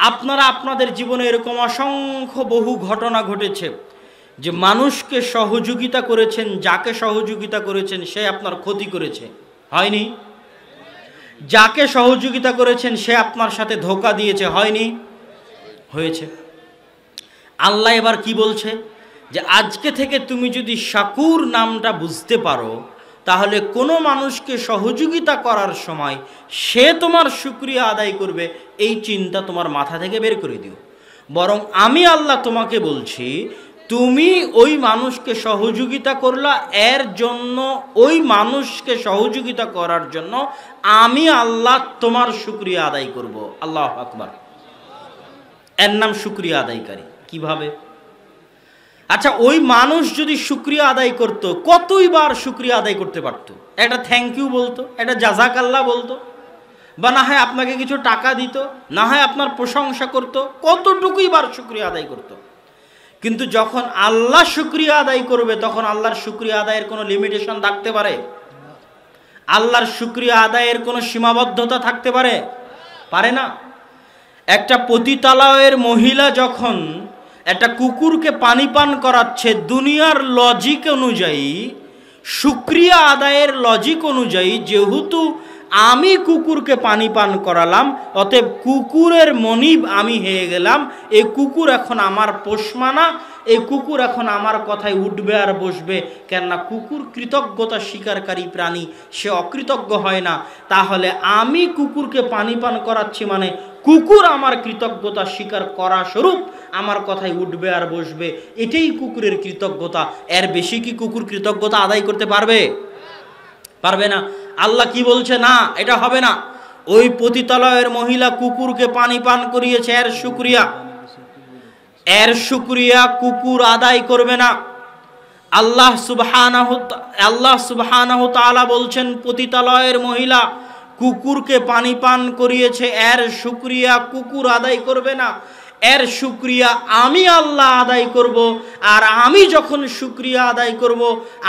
আপনারা আপনাদের জীবনে এরকম অসংখ্য বহু ঘটনা ঘটেছে যে মানুষকে সহযোগিতা করেছেন, যাকে সহযোগিতা করেছেন সে আপনার ক্ষতি করেছে, হয়নি? যাকে সহযোগিতা করেছেন সে আপনার সাথে ধোঁকা দিয়েছে, হয়নি? হয়েছে। আল্লাহ এবার কি বলছে যে আজকে থেকে তুমি যদি শাকুর নামটা বুঝতে পারো, তাহলে কোনো মানুষকে সহযোগিতা করার সময় সে তোমার শুকরিয়া আদায় করবে, এই চিন্তা তোমার মাথা থেকে বের করে দিও। বরং আমি আল্লাহ তোমাকে বলছি, তুমি ওই মানুষকে সহযোগিতা করলা, এর জন্য ওই মানুষকে সহযোগিতা করার জন্য আমি আল্লাহ তোমার শুকরিয়া আদায় করব। আল্লাহু আকবার। এর নাম শুকরিয়া আদায়কারী। কিভাবে? আচ্ছা, ওই মানুষ যদি শুকরিয়া আদায় করত, কতইবার শুকরিয়া আদায় করতে পারত? একটা থ্যাংক ইউ বলতো, একটা জাযাকাল্লাহ বলতো, বা না হয় আপনাকে কিছু টাকা দিত, না হয় আপনার প্রশংসা করত, কতটুকুই বার শুকরিয়া আদায় করত। কিন্তু যখন আল্লাহ শুকরিয়া আদায় করবে, তখন আল্লাহর শুকরিয়া আদায়ের কোনো লিমিটেশন থাকতে পারে? আল্লাহর শুকরিয়া আদায়ের কোনো সীমাবদ্ধতা থাকতে পারে? পারে না। একটা পতিতালয়ের মহিলা যখন একটা কুকুরকে পানি পান করাচ্ছে, দুনিয়ার লজিক অনুযায়ী, শুকরিয়া আদায়ের লজিক অনুযায়ী, যেহেতু আমি কুকুরকে পানি পান করালাম, অতএব কুকুরের মনিব আমি হয়ে গেলাম, এই কুকুর এখন আমার পোষমানা, এই কুকুর এখন আমার কথায় উঠবে আর বসবে। কেননা কুকুর কৃতজ্ঞতা স্বীকারকারী প্রাণী, সে অকৃতজ্ঞ হয় না। তাহলে আমি কুকুরকে পানি পান করাচ্ছি মানে কুকুর আমার কৃতজ্ঞতা স্বীকার করা স্বরূপ আমার কথায় উঠবে আর বসবে, এটাই কুকুরের কৃতজ্ঞতা। এর বেশি কি কুকুর কৃতজ্ঞতা আদায় করতে পারবে? পারবে না। আল্লাহ কি বলছে? না, এটা হবে না। ওই পতিতালয়ের মহিলা কুকুরকে পানি পান করিয়েছে, এর শুকরিয়া কুকুর আদায় করবে না। আল্লাহ সুবহানাহু তাআলা বলছেন, পতিতালয়ের মহিলা কুকুরকে পানি পান করিয়েছে, এর শুকরিয়া কুকুর আদায় করবে না। এর শুকরিয়া আমি আল্লাহ আদায় করব। আর আমি যখন শুকরিয়া আদায় করব,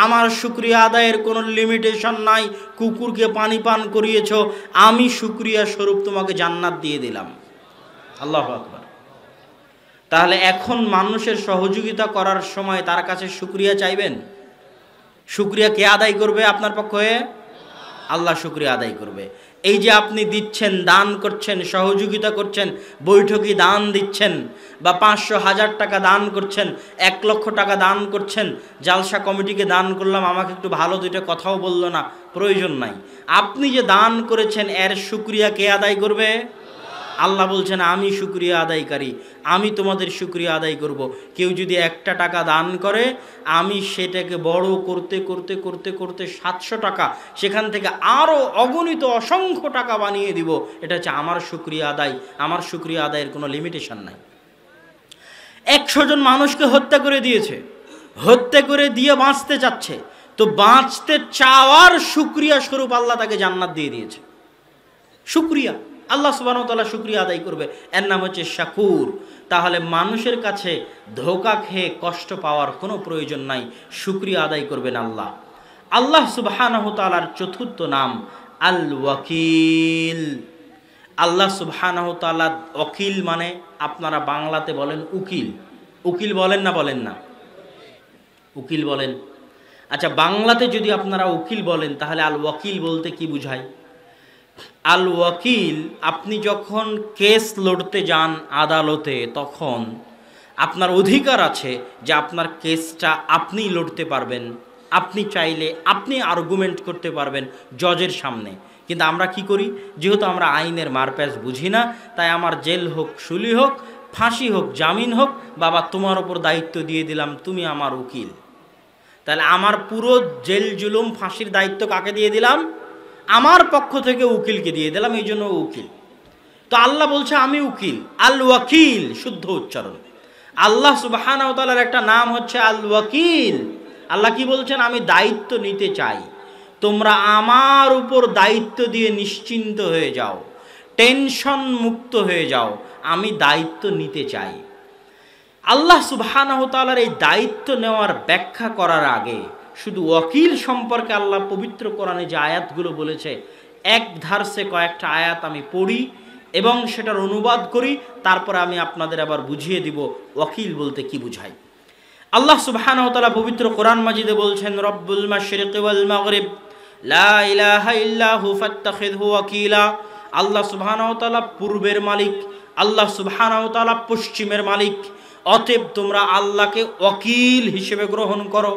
আমার শুকরিয়া আদায়ের কোনো লিমিটেশন নাই। কুকুরকে পানি পান করিয়েছ, আমি শুকরিয়া স্বরূপ তোমাকে জান্নাত দিয়ে দিলাম। আল্লাহু আকবার। তাহলে এখন মানুষের সহযোগিতা করার সময় তার কাছে শুকরিয়া চাইবেন? শুকরিয়া কে আদায় করবে আপনার পক্ষে? আল্লাহ শুকরিয়া আদায় করবে। এই যে আপনি দিচ্ছেন, দান করছেন, সহযোগিতা করছেন, বৈঠকি দান দিচ্ছেন, বা 500,000 টাকা দান করছেন, 1 লক্ষ টাকা দান করছেন, জালসা কমিটিকে দান করলাম, আমাকে একটু ভালো দুইটা কথাও বললো না, প্রয়োজন নাই। আপনি যে দান করেছেন, এর শুকরিয়া কে আদায় করবে? আল্লাহ বলছেন, আমি শুকরিয়া আদায়কারী, আমি তোমাদের শুকরিয়া আদায় করব। কেউ যদি 1টা টাকা দান করে, আমি সেটাকে বড় করতে করতে করতে করতে 700 টাকা, সেখান থেকে আরও অগণিত অসংখ্য টাকা বানিয়ে দিব। এটা হচ্ছে আমার শুকরিয়া আদায়। আমার শুকরিয়া আদায়ের কোনো লিমিটেশন নাই। 100 জন মানুষকে হত্যা করে দিয়েছে, হত্যা করে দিয়ে বাঁচতে চাচ্ছে, তো বাঁচতে চাওয়ার শুকরিয়া স্বরূপ আল্লাহ তাকে জান্নাত দিয়ে দিয়েছে। শুকরিয়া আল্লাহ সুবহানাহু ওয়া তাআলা শুকরিয়া আদায় করবে, এর নাম হচ্ছে শাকুর। তাহলে মানুষের কাছে ধোঁকা খেয়ে কষ্ট পাওয়ার কোনো প্রয়োজন নাই, শুকরিয়া আদায় করবেন আল্লাহ। আল্লাহ সুবহানাহু ওয়া তাআলার চতুর্থ নাম আল ওয়াকিল। আল্লাহ সুবহানাহু ওয়া তাআলা ওয়াকিল মানে আপনারা বাংলাতে বলেন উকিল। উকিল বলেন না? বলেন না? উকিল বলেন। আচ্ছা, বাংলাতে যদি আপনারা উকিল বলেন, তাহলে আল ওয়াকিল বলতে কি বুঝায়? আল ওয়াকিল, আপনি যখন কেস লড়তে যান আদালতে, তখন আপনার অধিকার আছে যে আপনার কেসটা আপনিই লড়তে পারবেন, আপনি চাইলে আপনি আর্গুমেন্ট করতে পারবেন জজের সামনে। কিন্তু আমরা কি করি? যেহেতু আমরা আইনের মারপ্যাচ বুঝি না, তাই আমার জেল হোক, শুলি হোক, ফাঁসি হোক, জামিন হোক, বাবা তোমার ওপর দায়িত্ব দিয়ে দিলাম, তুমি আমার উকিল। তাহলে আমার পুরো জেল জুলুম ফাঁসির দায়িত্ব কাকে দিয়ে দিলাম? আমার পক্ষ থেকে উকিলকে দিয়ে দিলাম, এই জন্য উকিল। তো আল্লাহ বলছে আমি উকিল, আল ওয়াকিল, শুদ্ধ উচ্চারণ। আল্লাহ সুবহানাহু ওয়া তাআলার একটা নাম হচ্ছে আল ওয়াকিল। আল্লাহ কি বলছেন? আমি দায়িত্ব নিতে চাই, তোমরা আমার উপর দায়িত্ব দিয়ে নিশ্চিন্ত হয়ে যাও, টেনশন মুক্ত হয়ে যাও, আমি দায়িত্ব নিতে চাই। আল্লাহ সুবহানাহু ওয়া তাআলার এই দায়িত্ব নেওয়ার ব্যাখ্যা করার আগে শুধু ওয়াকিল সম্পর্কে আল্লাহ পবিত্র কোরআনে যে আয়াতগুলো বলেছে, এক ধারসে কয়েকটা আয়াত আমি পড়ি, এবং সেটার অনুবাদ করি, তারপরে আমি আপনাদের আবার বুঝিয়ে দিব ওয়াকিল বলতে কি বুঝায়। আল্লাহ সুবহানাহু ওয়া তাআলা পবিত্র কোরআন মাজিদে বলছেন, রব্বুল মাশরিকি ওয়াল মাগরিব লা ইলাহা ইল্লা হু ফাত্তাখিযহু ওয়াকিলা। আল্লাহ সুবহানাহু ওয়া তাআলা পূর্বের মালিক, আল্লাহ সুবহানাহু ওয়া তাআলা পশ্চিমের মালিক, অতএব তোমরা আল্লাহকে ওয়াকিল হিসেবে গ্রহণ করো।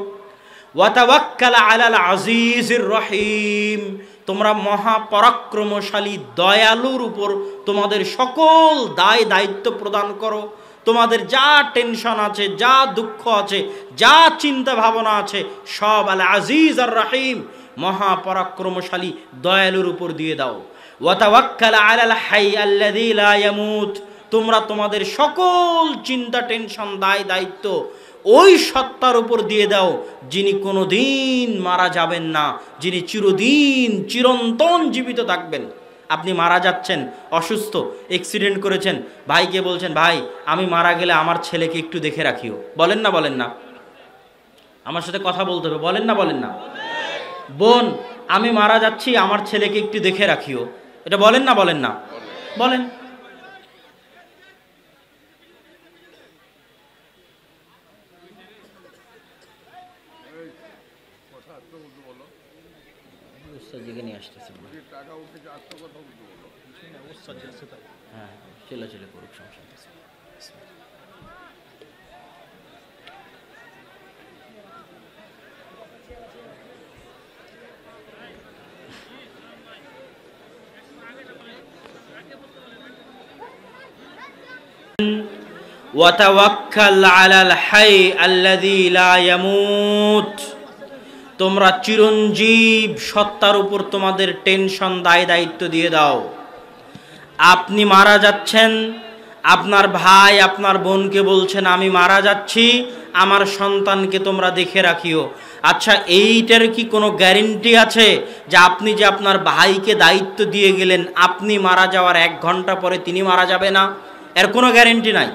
ওয়া তাওয়াক্কাল আলাল আজিজির রহিম, তোমরা মহাপরাক্রমশালী দয়ালুর উপর তোমাদের সকল দায় দায়িত্ব প্রদান করো। তোমাদের যা টেনশন আছে, যা দুঃখ আছে, যা চিন্তা ভাবনা আছে, সব আল আজিজ আর রহিম মহাপরাক্রমশালী দয়ালুর উপর দিয়ে দাও। ওয়া তাওয়াক্কাল আলাল হাই আল্লাযী লা ইয়ামুত, তোমরা তোমাদের সকল চিন্তা, টেনশন, দায় দায়িত্ব ওই সত্তার উপর দিয়ে দাও যিনি কোনোদিন মারা যাবেন না, যিনি চিরদিন চিরন্তন জীবিত থাকবেন। আপনি মারা যাচ্ছেন, অসুস্থ, অ্যাক্সিডেন্ট করেছেন, ভাইকে বলছেন, ভাই আমি মারা গেলে আমার ছেলেকে একটু দেখে রাখিও, বলেন না বলেন না? আমার সাথে কথা বলতে হবে, বলেন না বলেন না? বোন আমি মারা যাচ্ছি, আমার ছেলেকে একটু দেখে রাখিও, এটা বলেন না বলেন না? বলেন। হ্যাঁ চিল্লাচিল্লি করুক, সমস্যা নেই। ওয়াতাওয়াক্কাল আলাল হাই আল্লাযী লা ইয়ামুত, তোমরা চিরঞ্জীব সত্তার উপর তোমাদের টেনশন, দায় দায়িত্ব দিয়ে দাও। আপনি মারা যাচ্ছেন, আপনার ভাই আপনার বোনকে বলছেন আমি মারা যাচ্ছি, আমার সন্তানকে তোমরা দেখে রাখিও। আচ্ছা এইটার কি কোনো গ্যারেন্টি আছে যে আপনি যে আপনার ভাইকে দায়িত্ব দিয়ে গেলেন, আপনি মারা যাওয়ার 1 ঘন্টা পরে তিনি মারা যাবে না? এর কোনো গ্যারেন্টি নাই।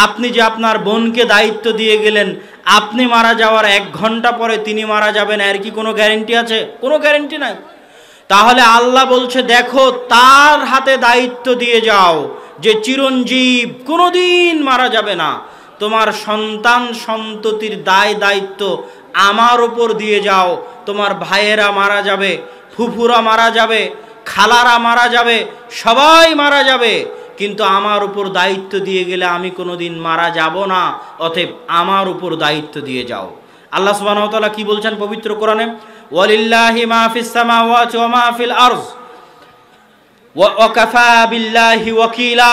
আপনি যে আপনার বোনকে দায়িত্ব দিয়ে গেলেন, আপনি মারা যাওয়ার 1 ঘন্টা পরে তিনি মারা যাবেন, এর কি কোনো গ্যারেন্টি আছে? কোনো গ্যারেন্টি নাই। তাহলে আল্লাহ বলছে, দেখো তার হাতে দায়িত্ব দিয়ে যাও যে চিরঞ্জীব, কোনোদিন মারা যাবে না। তোমার সন্তান সন্ততির দায় দায়িত্ব আমার উপর দিয়ে যাও। তোমার ভাইয়েরা মারা যাবে, ফুফুরা মারা যাবে, খালারা মারা যাবে, সবাই মারা যাবে, কিন্তু আমার উপর দায়িত্ব দিয়ে গেলে আমি কোনোদিন মারা যাব না, অতএব আমার উপর দায়িত্ব দিয়ে যাও। আল্লাহ সুবহানাহু ওয়া তাআলা কি বলছেন পবিত্র কোরআনে? ওয়ালিল্লাহি মা ফিস সামাওয়াতি ওয়া মা ফিল আরজ ওয়া কাফা বিল্লাহি ওয়াকিলা,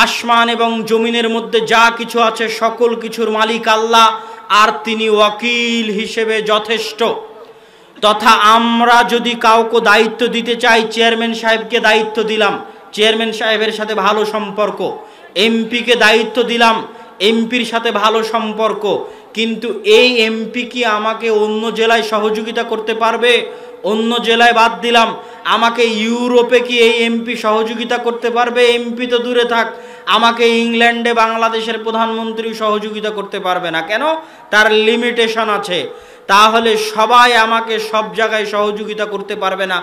আসমান এবং জমিনের মধ্যে যা কিছু আছে সকল কিছুর মালিক আল্লাহ, আর তিনি ওয়াকিল হিসেবে যথেষ্ট। তথা আমরা যদি কাউকে দায়িত্ব দিতে চাই, চেয়ারম্যান সাহেবকে দায়িত্ব দিলাম, চেয়ারম্যান সাহেবের সাথে ভালো সম্পর্ক, এমপিকে দায়িত্ব দিলাম, এমপির সাথে ভালো সম্পর্ক, কিন্তু এই এমপি কি আমাকে অন্য জেলায় সহযোগিতা করতে পারবে? অন্য জেলায় বাদ দিলাম, আমাকে ইউরোপে কি এই এমপি সহযোগিতা করতে পারবে? এমপি তো দূরে থাক, আমাকে ইংল্যান্ডে বাংলাদেশের প্রধানমন্ত্রী সহযোগিতা করতে পারবে না। কেন? তার লিমিটেশন আছে। তাহলে সবাই আমাকে সব জায়গায় সহযোগিতা করতে পারবে না।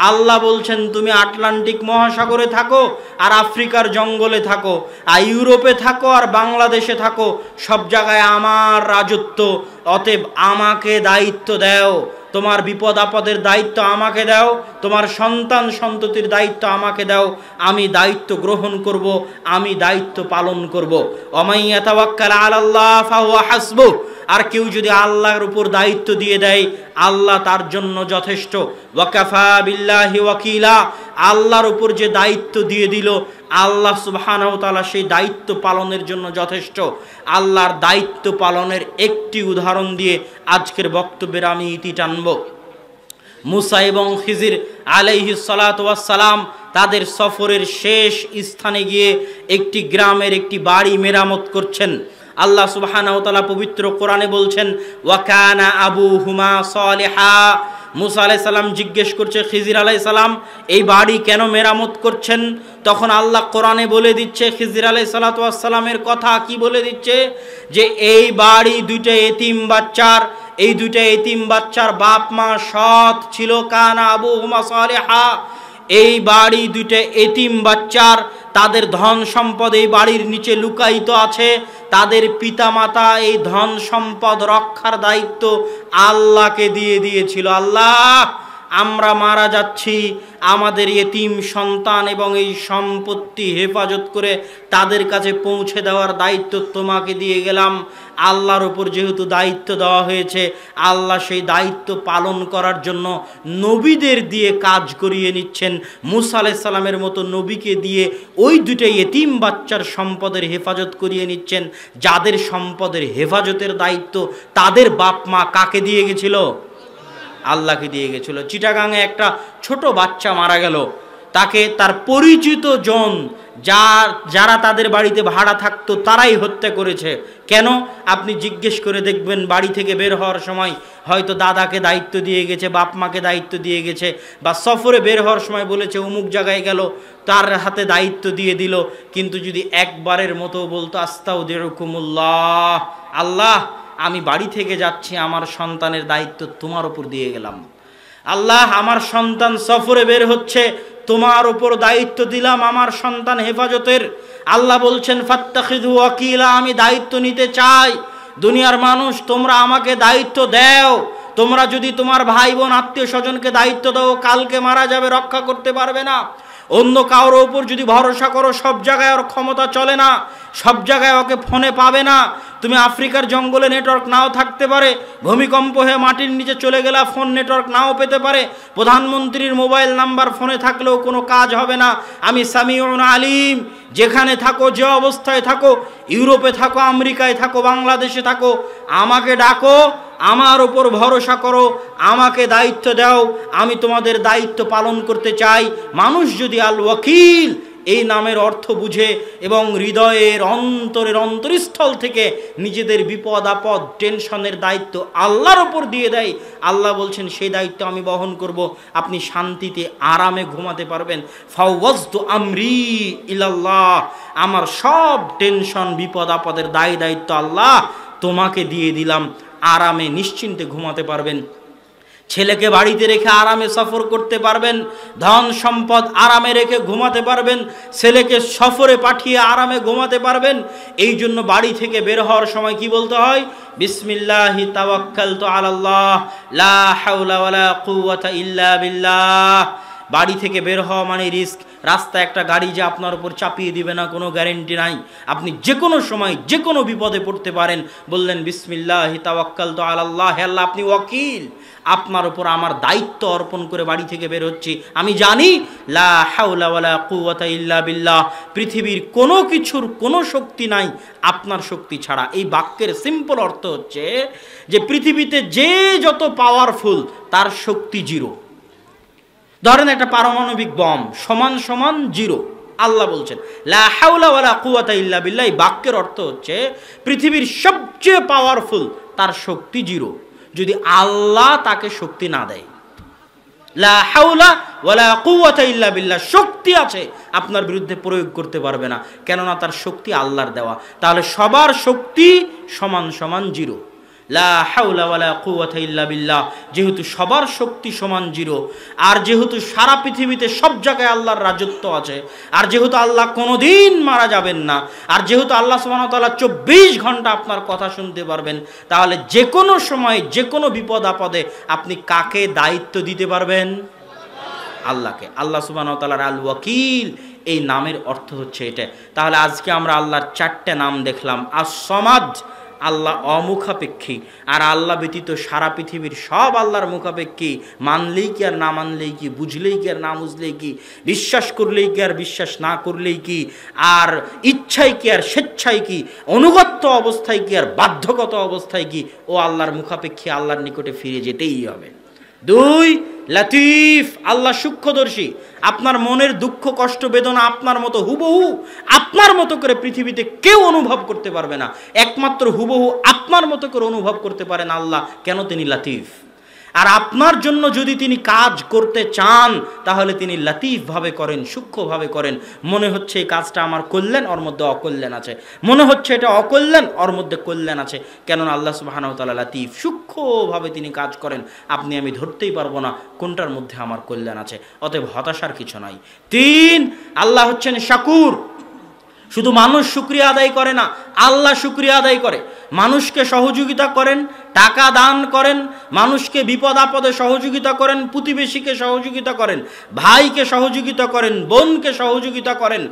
আল্লাহ বলছেন তুমি আটলান্টিক মহাসাগরে থাকো আর আফ্রিকার জঙ্গলে থাকো, আর ইউরোপে থাকো আর বাংলাদেশে থাকো, সব জায়গায় আমার রাজত্ব, অতএব আমাকে দায়িত্ব দাও। তোমার বিপদ আপদের দায়িত্ব আমাকে দাও, তোমার সন্তান সন্ততির দায়িত্ব আমাকে দাও, আমি দায়িত্ব গ্রহণ করব, আমি দায়িত্ব পালন করব। ওমাইয়া তাওয়াক্কাল আলাল্লাহ ফাহুয়া হাসবুহ, আর কেউ যদি আল্লাহর উপর দায়িত্ব দিয়ে দেয়, আল্লাহ তার জন্য যথেষ্ট। ওয়াকাফা বিল্লাহি ওয়াকিলা, আল্লাহর উপর যে দায়িত্ব দিয়ে দিল, আল্লাহ সুবহানাহু ওয়া তাআলা সেই দায়িত্ব পালনের জন্য যথেষ্ট। আল্লাহর দায়িত্ব পালনের একটি উদাহরণ দিয়ে আজকের বক্তব্যের আমি ইতি টানব। মুসা এবং খিজির আলাইহিস সালাতু ওয়াস সালাম তাদের সফরের শেষ স্থানে গিয়ে একটি গ্রামের একটি বাড়ি মেরামত করছেন। আল্লাহ সুবহানাহু ওয়া তাআলা পবিত্র কোরআনে বলছেন, ওয়া কানা আবুহুমা সালিহা। মুসা আলাইহিস সালাম জিজ্ঞেস করছে খিজির আলাইহিস সালাম, এই বাড়ি কেন মেরামত করছেন? তখন আল্লাহ কোরআনে বলে দিচ্ছে, খিজির আলাইহিস সালাতু ওয়াস সালামের কথা কি বলে দিচ্ছে, যে এই বাড়ি দুইটা এতিম বাচ্চার, এই দুইটা এতিম বাচ্চার বাপ মা সৎ ছিল। কানা আবুহুমা সালিহা, এই বাড়ি দুইটা এতিম বাচ্চার, তাদের ধন সম্পদ এই বাড়ির নিচে লুকায়িত আছে। তাদের পিতামাতা এই ধন সম্পদ রক্ষার দায়িত্ব আল্লাহকে দিয়ে দিয়েছিল। আল্লাহ, আমরা মারা যাচ্ছি, আমাদের এতিম সন্তান এবং এই সম্পত্তি হেফাজত করে তাদের কাছে পৌঁছে দেওয়ার দায়িত্ব তোমাকে দিয়ে গেলাম। আল্লাহর উপর যেহেতু দায়িত্ব দেওয়া হয়েছে, আল্লাহ সেই দায়িত্ব পালন করার জন্য নবীদের দিয়ে কাজ করিয়ে নিচ্ছেন। মুসা আলাইহিস সালামের মতো নবীকে দিয়ে ওই দুটাই এতিম বাচ্চার সম্পদের হেফাজত করিয়ে নিচ্ছেন, যাদের সম্পদের হেফাজতের দায়িত্ব তাদের বাপ মা কাকে দিয়ে গেছিল? আল্লাহকে দিয়ে গেছিল। চিটাগাংয়ে একটা ছোট বাচ্চা মারা গেল, তাকে তার পরিচিত জন যারা তাদের বাড়িতে ভাড়া থাকতো তারাই হত্যা করেছে। কেন? আপনি জিজ্ঞেস করে দেখবেন, বাড়ি থেকে বের হওয়ার সময় হয়তো দাদাকে দায়িত্ব দিয়ে গেছে, বাপ মাকে দায়িত্ব দিয়ে গেছে, বা সফরে বের হওয়ার সময় বলেছে অমুক জায়গায় গেল, তার হাতে দায়িত্ব দিয়ে দিল। কিন্তু যদি একবারের মতো বলতো আস্তাউদিরুকুমুল্লাহ, আল্লাহ আমি বাড়ি থেকে যাচ্ছি, আমার সন্তানের দায়িত্ব তোমার উপর দিয়ে গেলাম। আল্লাহ, আমার সন্তান সফরে বের হচ্ছে, তোমার উপর দায়িত্ব দিলাম আমার সন্তান হেফাজতের। আল্লাহ বলছেন ফাত্তাখিযু ওয়াকিলা, আমি দায়িত্ব নিতে চাই। দুনিয়ার মানুষ, তোমরা আমাকে দায়িত্ব দাও। তোমরা যদি তোমার ভাই বোন আত্মীয় স্বজনকে দায়িত্ব দাও, কালকে মারা যাবে, রক্ষা করতে পারবে না। অন্য কারোর ওপর যদি ভরসা করো, সব জায়গায় ওর ক্ষমতা চলে না, সব জায়গায় ওকে ফোনে পাবে না। তুমি আফ্রিকার জঙ্গলে নেটওয়ার্ক নাও থাকতে পারে, ভূমিকম্প হয়ে মাটির নিচে চলে গেলে ফোন নেটওয়ার্ক নাও পেতে পারে, প্রধানমন্ত্রীর মোবাইল নাম্বার ফোনে থাকলেও কোনো কাজ হবে না। আমি সামিউন আলিম, যেখানে থাকো, যে অবস্থায় থাকো, ইউরোপে থাকো, আমেরিকায় থাকো, বাংলাদেশে থাকো, আমাকে ডাকো, আমার ওপর ভরসা করো, আমাকে দায়িত্ব দাও, আমি তোমাদের দায়িত্ব পালন করতে চাই। মানুষ যদি আল ওয়াকিল এই নামের অর্থ বুঝে এবং হৃদয়ের অন্তরের অন্তরস্থল থেকে নিজেদের বিপদ আপদ টেনশনের দায়িত্ব আল্লাহর ওপর দিয়ে দেয়, আল্লাহ বলছেন সেই দায়িত্ব আমি বহন করব, আপনি শান্তিতে আরামে ঘুমাতে পারবেন। ফাওয়াজতু আমরি ইলাল্লাহ, আমার সব টেনশন বিপদ আপদের দায়িত্ব আল্লাহ তোমাকে দিয়ে দিলাম, আরামে নিশ্চিন্তে ঘুমাতে পারবেন। ছেলেকে বাড়িতে রেখে আরামে সফর করতে পারবেন, ধন সম্পদ আরামে রেখে ঘুমাতে পারবেন, ছেলেকে সফরে পাঠিয়ে আরামে ঘুমাতে পারবেন। এই জন্য বাড়ি থেকে বের হওয়ার সময় কি বলতে হয়? বিসমিল্লাহি তাওয়াক্কালতু আলাল্লাহ লা হাওলা ওয়ালা কুওয়াতা ইল্লা বিল্লাহ। বাড়ি থেকে বের হওয়া মানে রিস্ক। রাস্তায় একটা গাড়ি যে আপনার উপর চাপিয়ে দিবে না, কোনো গ্যারেন্টি নাই। আপনি যে কোনো সময় যে কোনো বিপদে পড়তে পারেন। বললেন বিসমিল্লাহি তাওয়াক্কালতু আলাল্লাহ, হে আল্লাহ আপনি ওয়াকিল, আপনার উপর আমার দায়িত্ব অর্পণ করে বাড়ি থেকে বের হচ্ছি। আমি জানি লা হাওলা ওয়ালা কুওয়াতা ইল্লা বিল্লাহ, পৃথিবীর কোনো কিছুর কোনো শক্তি নাই আপনার শক্তি ছাড়া। এই বাক্যের সিম্পল অর্থ হচ্ছে যে পৃথিবীতে যে যত পাওয়ারফুল তার শক্তি জিরো। ধরেন একটা পারমাণবিক বম সমান সমান জিরো। আল্লাহ বলছেন লা হাওলা ওয়ালা কুওয়াতা ইল্লা বিল্লাহ। এই বাক্যের অর্থ হচ্ছে পৃথিবীর সবচেয়ে পাওয়ারফুল তার শক্তি জিরো, যদি আল্লাহ তাকে শক্তি না দেয়। লা হাওলা ওয়ালা কুওয়াতা ইল্লা বিল্লাহ, শক্তি আছে আপনার বিরুদ্ধে প্রয়োগ করতে পারবে না, কেননা তার শক্তি আল্লাহর দেওয়া। তাহলে সবার শক্তি সমান সমান জিরো। লা হাওলা ওয়ালা কুওয়াতা ইল্লা বিল্লাহ, যেহেতু সবার শক্তি সমান জিরো, আর যেহেতু সারা পৃথিবীতে সব জায়গায় আল্লাহর রাজত্ব আছে, আর যেহেতু আল্লাহ কোনোদিন মারা যাবেন না, আর যেহেতু আল্লাহ সুবহানাহু ওয়া তাআলা 24 ঘন্টা আপনার কথা শুনতে পারবেন, তাহলে যে কোনো সময় যে কোনো বিপদ আপদে আপনি কাকে দায়িত্ব দিতে পারবেন? আল্লাহকে। আল্লাহ সুবহানাহু ওয়া তাআলার আল ওয়াকিল এই নামের অর্থ হচ্ছে এটা। তাহলে আজকে আমরা আল্লাহর 4টে নাম দেখলাম। আস-সামাদ, আল্লাহ অমুখাপেক্ষী, আর আল্লাহ ব্যতীত সারা পৃথিবীর সব আল্লাহর মুখাপেক্ষী। মানলেই কি আর না মানলেই কি, বুঝলেই কি আর না বুঝলেই কি, বিশ্বাস করলেই কি আর বিশ্বাস না করলেই কি, আর ইচ্ছাই কি আর স্বেচ্ছাই কি, অনুগত্য অবস্থায় কি আর বাধ্যগত অবস্থায় কি, ও আল্লাহর মুখাপেক্ষী, আল্লাহর নিকটে ফিরে যেতেই হবে। 2, লতিফ, আল্লাহ সূক্ষ্মদর্শী। আপনার মনের দুঃখ কষ্ট বেদনা আপনার মতো হুবহু আপনার মতো করে পৃথিবীতে কেউ অনুভব করতে পারবে না, একমাত্র হুবহু আপনার মতো করে অনুভব করতে পারেন আল্লাহ। কেন? তিনি লতিফ। আর আপনার জন্য যদি তিনি কাজ করতে চান তাহলে তিনি লতিফভাবে করেন, সূক্ষ্মভাবে করেন। মনে হচ্ছে এই কাজটা আমার কল্যাণ, ওর মধ্যে অকল্যাণ আছে, মনে হচ্ছে এটা অকল্যাণ, ওর মধ্যে কল্যাণ আছে। কেননা আল্লাহ সুবহানাহু ওয়া তাআলা লতিফ, সূক্ষ্মভাবে তিনি কাজ করেন, আপনি আমি ধরতেই পারবো না কোনটার মধ্যে আমার কল্যাণ আছে। অতএব হতাশার কিছু নাই। 3, আল্লাহ হচ্ছেন শাকুর। শুধু মানুষ শুকরিয়া আদায় করে না, আল্লাহ শুকরিয়া আদায় করে। মানুষকে সহযোগিতা করেন, টাকা দান করেন, মানুষকে বিপদ আপদে সহযোগিতা করেন, প্রতিবেশীকে সহযোগিতা করেন, ভাইকে সহযোগিতা করেন, বোনকে সহযোগিতা করেন।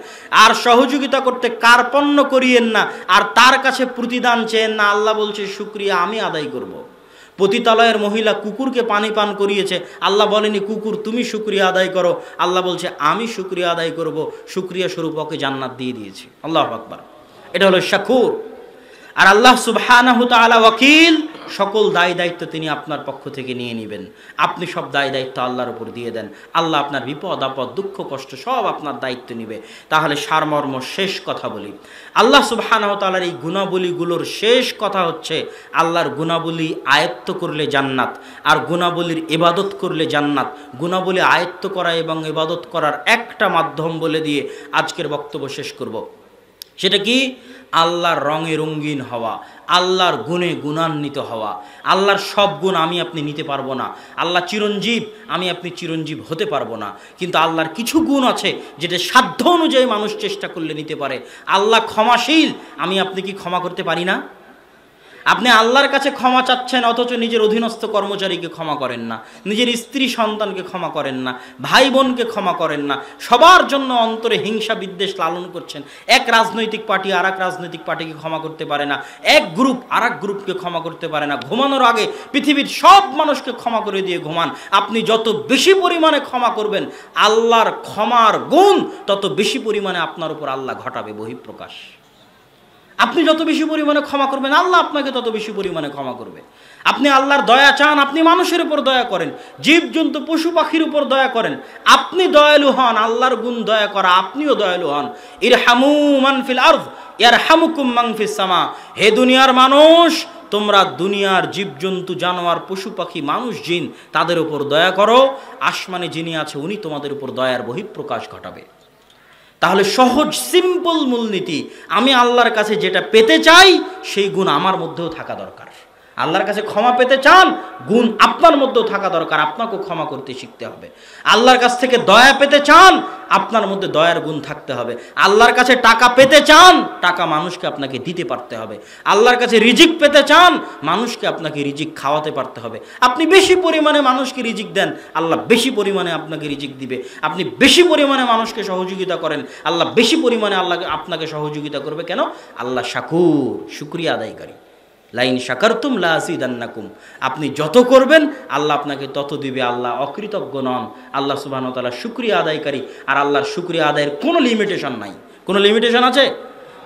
আর সহযোগিতা করতে কার্পণ্য করিয়েন না, আর তার কাছে প্রতিদান চেয়েন না। আল্লাহ বলছে শুকরিয়া আমি আদায় করব। পতিতালয়ের মহিলা কুকুরকে পানি পান করিয়েছে, আল্লাহ বলেনি কুকুর তুমি শুকরিয়া আদায় করো, আল্লাহ বলছে আমি শুকরিয়া আদায় করব, শুকরিয়া স্বরূপ ওকে জান্নাত দিয়ে দিয়েছি। আল্লাহু আকবার। এটা হলো শাকুর। আর আল্লাহ সুবহানাহু ওয়া তাআলা ওয়াকিল, সকল দায় দায়িত্ব তিনি আপনার পক্ষ থেকে নিয়ে নেবেন। আপনি সব দায় দায়িত্ব আল্লাহর উপর দিয়ে দেন, আল্লাহ আপনার বিপদ আপদ দুঃখ কষ্ট সব আপনার দায়িত্ব নেবে। তাহলে সারমর্ম শেষ কথা বলি, আল্লাহ সুবহানাহু ওয়া তাআলার এই গুণাবলীগুলোর শেষ কথা হচ্ছে আল্লাহর গুণাবলী আয়ত্ত করলে জান্নাত, আর গুণাবলীর ইবাদত করলে জান্নাত। গুণাবলী আয়ত্ত করা এবং ইবাদত করার একটা মাধ্যম বলে দিয়ে আজকের বক্তব্য শেষ করব। সেটা কি? আল্লাহর রঙে রঙিন হওয়া, আল্লাহর গুণে গুণান্বিত হওয়া। আল্লাহর সব গুণ আমি আপনি নিতে পারবো না। আল্লাহ চিরঞ্জীব, আমি আপনি চিরঞ্জীব হতে পারবো না। কিন্তু আল্লাহর কিছু গুণ আছে যেটা সাধ্য অনুযায়ী মানুষ চেষ্টা করলে নিতে পারে। আল্লাহ ক্ষমাশীল, আমি আপনি কি ক্ষমা করতে পারি না? আপনি আল্লাহর কাছে ক্ষমা চাচ্ছেন, অথচ নিজের অধীনস্থ কর্মচারীকে ক্ষমা করেন না, নিজের স্ত্রী সন্তানকে ক্ষমা করেন না, ভাই বোনকে ক্ষমা করেন না, সবার জন্য অন্তরে হিংসা বিদ্বেষ লালন করছেন। এক রাজনৈতিক পার্টি আর এক রাজনৈতিক পার্টিকে ক্ষমা করতে পারে না, এক গ্রুপ আর এক গ্রুপকে ক্ষমা করতে পারে না। ঘুমানোর আগে পৃথিবীর সব মানুষকে ক্ষমা করে দিয়ে ঘুমান। আপনি যত বেশি পরিমাণে ক্ষমা করবেন, আল্লাহর ক্ষমার গুণ তত বেশি পরিমাণে আপনার উপর আল্লাহ ঘটাবে বহিঃপ্রকাশ। আপনি যত বেশি পরিমাণে ক্ষমা করবেন, আল্লাহ আপনাকে তত বেশি পরিমাণে ক্ষমা করবে। আপনি আল্লাহর দয়া চান, আপনি মানুষের উপর দয়া করেন, জীবজন্তু পশু পাখির উপর দয়া করেন, আপনি দয়ালু হন। আল্লাহর গুণ দয়া করা, আপনিও দয়ালু হন। ইরহামু মান ফিল আরদ ইয়ারহামুকুম মান ফিস সামা। হে দুনিয়ার মানুষ, তোমরা দুনিয়ার জীবজন্তু জানোয়ার পশু পাখি মানুষ জিন তাদের উপর দয়া করো, আসমানে যিনি আছে উনি তোমাদের উপর দয়ার বহিঃপ্রকাশ ঘটাবে। তাহলে সহজ সিম্পল মূলনীতি, আমি আল্লাহর কাছে যেটা পেতে চাই সেই গুণ আমার মধ্যেও থাকা দরকার। আল্লাহর কাছে ক্ষমা পেতে চান, গুণ আপনার মধ্যেও থাকা দরকার, আপনাকেও ক্ষমা করতে শিখতে হবে। আল্লাহর কাছ থেকে দয়া পেতে চান, আপনার মধ্যে দয়ার গুণ থাকতে হবে। আল্লাহর কাছে টাকা পেতে চান, টাকা মানুষকে আপনাকে দিতে পারতে হবে। আল্লাহর কাছে রিজিক পেতে চান, মানুষকে আপনাকে রিজিক খাওয়াতে পারতে হবে। আপনি বেশি পরিমাণে মানুষকে রিজিক দেন, আল্লাহ বেশি পরিমাণে আপনাকে রিজিক দিবে। আপনি বেশি পরিমাণে মানুষকে সহযোগিতা করেন, আল্লাহ বেশি পরিমাণে আপনাকে সহযোগিতা করবে। কেন? আল্লাহ শাকুর, শুকরিয়া আদায়কারী। লাইন শাকারতুম লা আযীদান্নাকুম। আপনি যত করবেন আল্লাহ আপনাকে তত দিবে। আল্লাহ অকৃতজ্ঞ নন, আল্লাহ সুবহানাহু ওয়া তাআলা শুকরিয়া আদায়কারী। আর আল্লাহর শুকরিয়া আদায়ের কোনো লিমিটেশন নাই। কোনো লিমিটেশন আছে?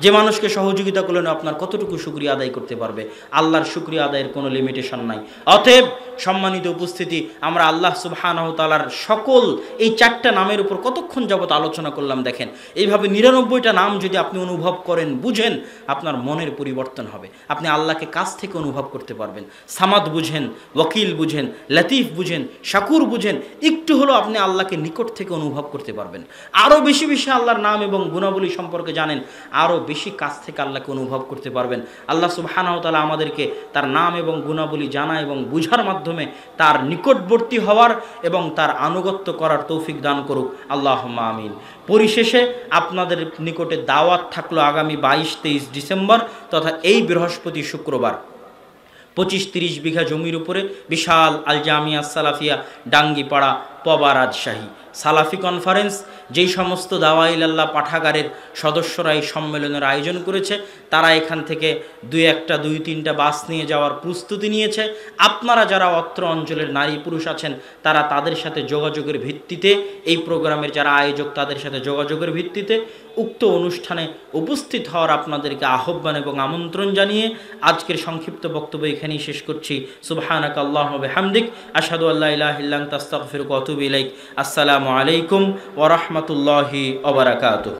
যে মানুষকে সহযোগিতা করলেন আপনার কতটুকু শুকরিয়া আদায় করতে পারবে? আল্লাহর শুকরিয়া আদায়ের কোনো লিমিটেশন নাই। অতএব সম্মানিত উপস্থিতি, আমরা আল্লাহ সুবহানাহু ওয়া তাআলার সকল এই 4টা নামের উপর কতক্ষণ যাবত আলোচনা করলাম দেখেন। এইভাবে 99টা নাম যদি আপনি অনুভব করেন, বুঝেন, আপনার মনের পরিবর্তন হবে। আপনি আল্লাহকে কাছ থেকে অনুভব করতে পারবেন। সামাদ বুঝেন, ওয়াকিল বুঝেন, লতিফ বুঝেন, শাকুর বুঝেন, একটু হলো আপনি আল্লাহকে নিকট থেকে অনুভব করতে পারবেন। আরও বেশি বেশি আল্লাহর নাম এবং গুণাবলী সম্পর্কে জানেন, আরও বেশি কাছ থেকে আল্লাহকে অনুভব করতে পারবেন। আল্লাহ সুবহানাহু ওয়া তাআলা আমাদেরকে তার নাম এবং গুণাবলী জানা এবং বুঝার মাধ্যমে তার নিকটবর্তী হওয়ার এবং তার আনুগত্য করার তৌফিক দান করুক। আল্লাহুম্মা আমিন। পরিশেষে আপনাদের নিকটে দাওয়াত থাকলো আগামী 22-23 ডিসেম্বর তথা এই বৃহস্পতি শুক্রবার 25-30 বিঘা জমির উপরে বিশাল আল জামিয়া সালাফিয়া ডাঙ্গিপাড়া পবা রাজশাহী সালাফি কনফারেন্স। যেই সমস্ত দাওয়াইল আল্লাহ পাঠাগারের সদস্যরা এই সম্মেলনের আয়োজন করেছে, তারা এখান থেকে 2-3টা বাস নিয়ে যাওয়ার প্রস্তুতি নিয়েছে। আপনারা যারা অত্র অঞ্চলের নারী পুরুষ আছেন, তারা তাদের সাথে যোগাযোগের ভিত্তিতে, এই প্রোগ্রামের যারা আয়োজক তাদের সাথে যোগাযোগের ভিত্তিতে উক্ত অনুষ্ঠানে উপস্থিত হওয়ার আপনাদেরকে আহ্বান এবং আমন্ত্রণ জানিয়ে আজকের সংক্ষিপ্ত বক্তব্য এখানেই শেষ করছি। সুবহানাকা আল্লাহুম্মা ওয়া বিহামদিক, আশহাদু আল্লা ইলাহা ইল্লা আনতা আস্তাগফিরুকা ওয়া আতুবু ইলাইক। আসসালামু আলাইকুম ওয়া রাহমাতুল্লাহি ওয়া বারাকাতুহু।